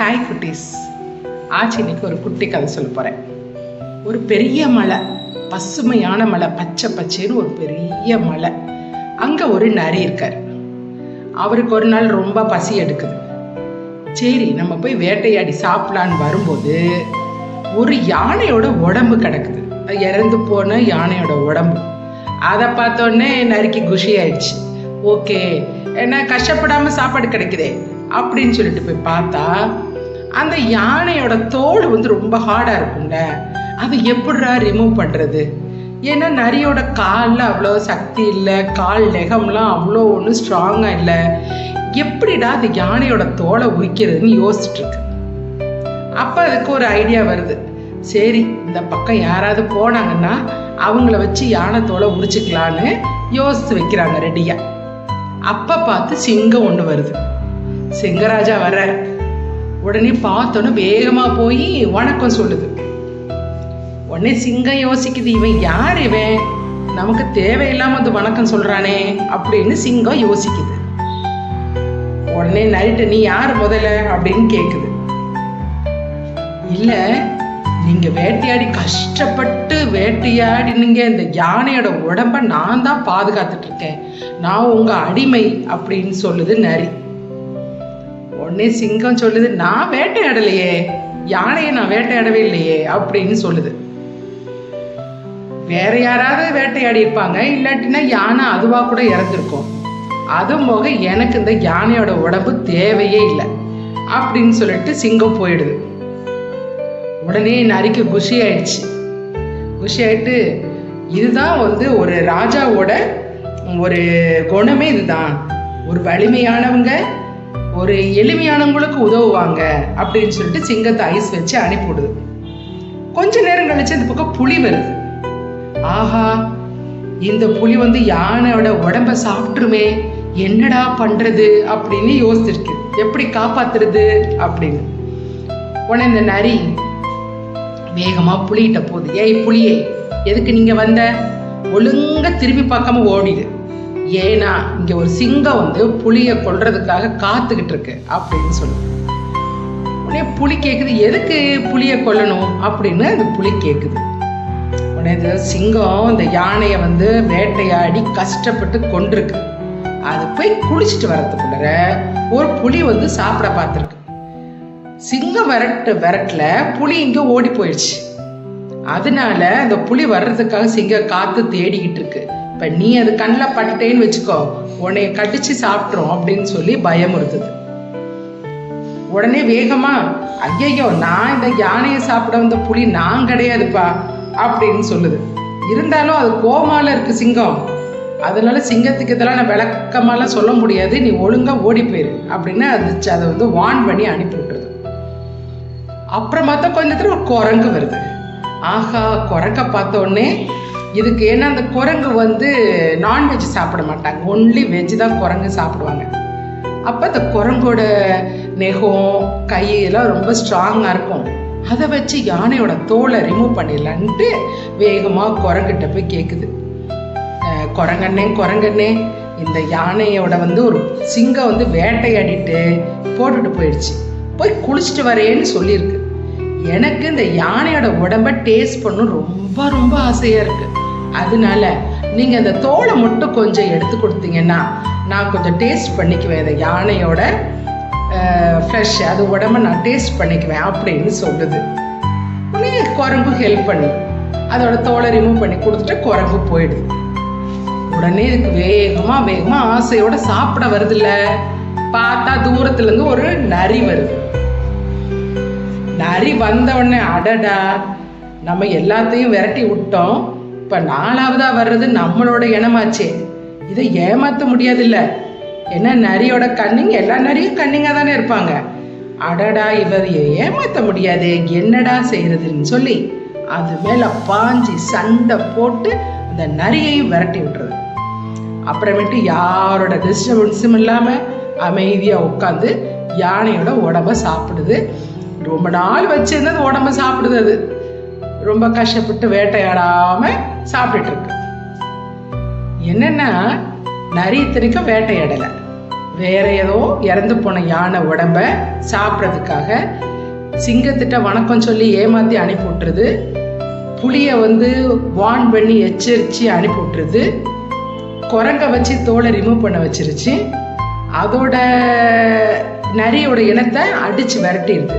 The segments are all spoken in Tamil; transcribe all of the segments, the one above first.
ஹாய் குட்டீஸ். இன்னைக்கு ஒரு குட்டி கதை சொல்ல போகிறேன். ஒரு பெரிய மலை, பசுமையான மலை, பச்சை பச்சைன்னு ஒரு பெரிய மலை. அங்கே ஒரு நரி இருக்கார். அவருக்கு ஒரு நாள் ரொம்ப பசி எடுக்குது. சரி, நம்ம போய் வேட்டையாடி சாப்பிடலான்னு வரும்போது ஒரு யானையோட உடம்பு கிடக்குது. இறந்து போன யானையோட உடம்பு. அதை பார்த்தோன்னே நரிக்கு குஷி ஆயிடுச்சு. ஓகே, என்ன கஷ்டப்படாமல் சாப்பாடு கிடைக்குதே அப்படின்னு சொல்லிட்டு போய் பார்த்தா அந்த யானையோட தோல் ரொம்ப ஹார்டாக இருக்கும்ல. அதை எப்படிடா ரிமூவ் பண்ணுறது? ஏன்னா நரியோட காலில் அவ்வளோ சக்தி இல்லை, கால் லெகம்லாம் அவ்வளோ ஒன்றும் ஸ்ட்ராங்காக இல்லை. எப்படிடா அந்த யானையோட தோலை உரிக்கிறதுன்னு யோசிச்சுட்டு இருக்கு. அப்போ அதுக்கு ஒரு ஐடியா வருது. சரி, இந்த பக்கம் யாராவது போனாங்கன்னா அவங்கள வச்சு யானை தோலை உரிச்சுக்கலான்னு யோசித்து வைக்கிறாங்க ரெடியா. அப்போ பார்த்து சிங்கம் ஒன்று வருது. சிங்கராஜா வர்ற உடனே பார்த்தோன்னு வேகமாக போய் வணக்கம் சொல்லுது. உடனே சிங்கம் யோசிக்குது, இவன் யார், இவன் நமக்கு தேவையில்லாம வந்து வணக்கம் சொல்றானே அப்படின்னு சிங்கம் யோசிக்குது. உடனே நரிட்ட, நீ யார் முதல்ல அப்படின்னு கேக்குது. இல்ல, நீங்க வேட்டையாடி கஷ்டப்பட்டு வேட்டையாடினீங்க, இந்த யானையோட உடம்ப நான் தான் பாதுகாத்துட்டு இருக்கேன், நான் உங்க அடிமை அப்படின்னு சொல்லுது நரி. உடனே சிங்கம் சொல்லுது, நான் வேட்டையாடலையே, யானையை நான் வேட்டையாடவே இல்லையே அப்படின்னு சொல்லுது. வேற யாராவது வேட்டையாடி இருப்பாங்க, இல்லாட்டினா யானை அதுவா கூட இறந்துருக்கும். அது போக எனக்கு இந்த யானையோட உடம்பு தேவையே இல்லை அப்படின்னு சொல்லிட்டு சிங்கம் போயிடுது. உடனே நரிக்கு குஷி ஆயிடுச்சு. குஷி ஆயிட்டு, இதுதான் ஒரு ராஜாவோட ஒரு குணமே இதுதான். ஒரு வலிமையானவங்க ஒரு எளிமையானவங்களுக்கு உதவுவாங்க அப்படின்னு சொல்லிட்டு சிங்கத்தை ஐஸ் வச்சு அனுப்பிவிடுது. கொஞ்ச நேரம் கழிச்சு இந்த பக்கம் புலி வருது. ஆஹா, இந்த புலி யானையோட உடம்ப சாப்பிட்டுருமே, என்னடா பண்றது அப்படின்னு யோசிச்சிருக்கு, எப்படி காப்பாத்துறது அப்படின்னு. உடனே இந்த நரி வேகமா புலிகிட்ட போகுது. ஏய் புலியே, எதுக்கு நீங்க வந்த? ஒழுங்கா திரும்பி பார்க்காம ஓடிடு. ஏன்னா இங்க ஒரு சிங்கம் புலிய கொல்றதுக்காக காத்துக்கிட்டு இருக்கு அப்படின்னு சொல்லுது. உடனே புலி கேக்குது, எதுக்கு புலிய கொல்லணும் அப்படின்னு அந்த புலி கேக்குது. உடனே சிங்கம் இந்த யானைய வேட்டையாடி கஷ்டப்பட்டு கொண்டிருக்கு. அது போய் குளிச்சுட்டு வரதுக்குள்ள ஒரு புலி சாப்பிட பார்த்துருக்கு. சிங்கம் விரட்டல புலி இங்க ஓடி போயிடுச்சு. அதனால அந்த புலி வர்றதுக்காக சிங்கம் காத்து தேடிக்கிட்டு இருக்கு. இப்ப நீ அது கண்ணில் பட்டுட்டேன்னு வச்சுக்கோ, உன்னைய கடிச்சு சாப்பிட்றோம் அப்படின்னு சொல்லி பயமுறுத்துது. உடனே வேகமா, ஐயையோ, நான் இந்த யானையை சாப்பிட வந்த புலி நான் கிடையாதுப்பா அப்படின்னு சொல்லுது. இருந்தாலும் அது கோமால இருக்கு சிங்கம். அதனால சிங்கத்துக்கு இதெல்லாம் நான் விளக்கமாலாம் சொல்ல முடியாது, நீ ஒழுங்கா ஓடி போயிரு அப்படின்னு அதை வார்ன் பண்ணி அனுப்பி விட்டுருது. அப்புறம் பார்த்தா கொஞ்ச நேரத்துல ஒரு குரங்கு வருது. ஆஹா, குரங்க பார்த்த உடனே இதுக்கு, ஏன்னா அந்த குரங்கு நான்வெஜ் சாப்பிட மாட்டாங்க, ஒன்லி வெஜ் தான் குரங்கு சாப்பிடுவாங்க. அப்போ அந்த குரங்கோட நெகம் கையெல்லாம் ரொம்ப ஸ்ட்ராங்காக இருக்கும். அதை வச்சு யானையோட தோலை ரிமூவ் பண்ணிடலான்ட்டு வேகமாக குரங்கிட்ட போய் கேட்குது. குரங்கண்ணே, இந்த யானையோட ஒரு சிங்கம் வேட்டையாடிட்டு போட்டுட்டு போயிடுச்சு, போய் குளிச்சுட்டு வரேன்னு சொல்லியிருக்கு. எனக்கு இந்த யானையோட உடம்ப டேஸ்ட் பண்ணும் ரொம்ப ரொம்ப ஆசையா இருக்கு. அதனால நீங்க அந்த தோலை மட்டும் கொஞ்சம் எடுத்து கொடுத்தீங்கன்னா நான் கொஞ்சம் டேஸ்ட் பண்ணிக்குவேன், இந்த யானையோட ஃப்ரெஷ் அது உடம்ப நான் டேஸ்ட் பண்ணிக்குவேன் அப்படின்னு சொல்லுது. உடனே குரங்கு ஹெல்ப் பண்ணி அதோட தோலை ரிமூவ் பண்ணி கொடுத்துட்டு குரங்கு போயிடுது. உடனே இதுக்கு வேகமா ஆசையோட சாப்பிட வருது. இல்ல, பார்த்தா தூரத்துல இருந்து ஒரு நரி வருது. நரி வந்த உடனே, அடடா, நம்ம எல்லாத்தையும் விரட்டி விட்டோம், இப்ப நாலாவதா வர்றது நம்மளோட இனமாச்சே, இதை ஏமாத்த முடியாது இல்ல. ஏன்னா நரியோட கண்ணிங், எல்லா நரியும் கண்ணிங்கா தானே இருப்பாங்க. அடடா, இவர் ஏமாத்த முடியாது, என்னடா செய்யறதுன்னு சொல்லி அது மேல பாஞ்சி சண்டை போட்டு அந்த நரியையும் விரட்டி விட்டுறது. அப்புறமேட்டு யாரோட டிஸ்டர்பன்ஸும் இல்லாம அமைதியா உட்காந்து யானையோட உடம்ப சாப்பிடுது. ரொம்ப நாள் வச்சிருந்தது உடம்ப சாப்பிடுது. அது ரொம்ப கஷ்டப்பட்டு வேட்டையாடாம சாப்பிட்டுட்டு இருக்கு. என்னன்னா நரி இத்தனைக்கும் வேட்டையாடலை, வேற ஏதோ இறந்து போன யானை உடம்ப சாப்பிட்றதுக்காக சிங்கத்திட்ட வணக்கம் சொல்லி ஏமாத்தி அனுப்பி விட்டுருது. புளியை வார்ன் பண்ணி எச்சரித்து அனுப்பி விட்டுருது. குரங்க வச்சு தோலை ரிமூவ் பண்ண வச்சிருச்சு. அதோட நரியோட இனத்தை அடித்து விரட்டிடுது.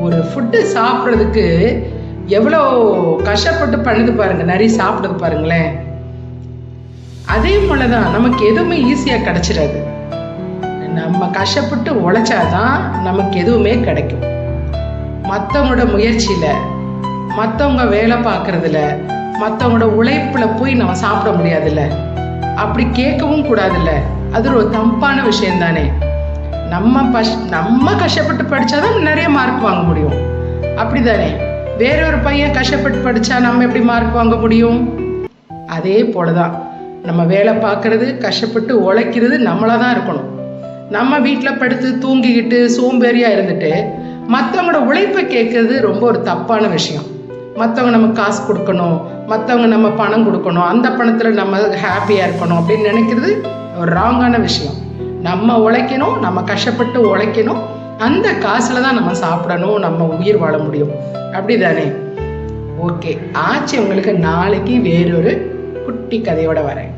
ஒரு ஃபுட்டு சாப்பிட்றதுக்கு எவ்வளோ கஷ்டப்பட்டு பண்ணுது பாருங்க, நரி சாப்பிடுது பாருங்களேன். அதே போலதான் நமக்கு எதுவுமே ஈஸியாக கிடைச்சிடாது. நம்ம கஷ்டப்பட்டு உழைச்சாதான் நமக்கு எதுவுமே கிடைக்கும். மற்றவங்களோட முயற்சியில், மற்றவங்க வேலை பார்க்கறதுல, மற்றவங்களோட உழைப்பில் போய் நம்ம சாப்பிட முடியாதுல்ல, அப்படி கேட்கவும் கூடாதுல்ல. அது ஒரு தப்பான விஷயம் தானே. நம்ம கஷ்டப்பட்டு படித்தாதான் நிறைய மார்க் வாங்க முடியும், அப்படி தானே. வேறொரு பையன் கஷ்டப்பட்டு படித்தா நம்ம எப்படி மார்க் வாங்க முடியும்? அதே போல தான் நம்ம வேலை பார்க்கறது, கஷ்டப்பட்டு உழைக்கிறது நம்மளாக தான் இருக்கணும். நம்ம வீட்டில் படுத்து தூங்கிக்கிட்டு சோம்பேறியாக இருந்துட்டு மற்றவங்களோட உழைப்பை கேட்கறது ரொம்ப ஒரு தப்பான விஷயம். மற்றவங்க நமக்கு காசு கொடுக்கணும், மற்றவங்க நம்ம பணம் கொடுக்கணும், அந்த பணத்தில் நம்ம ஹாப்பியாக இருக்கணும் அப்படின்னு நினைக்கிறது ஒரு ராங்கான விஷயம். நம்ம உழைக்கணும், நம்ம கஷ்டப்பட்டு உழைக்கணும், அந்த காசில் தான் நம்ம சாப்பிடணும், நம்ம உயிர் வாழ முடியும், அப்படி தானே. ஓகே, ஆச்சு. உங்களுக்கு நாளைக்கு வேறொரு குட்டி கதையோட வரேன்.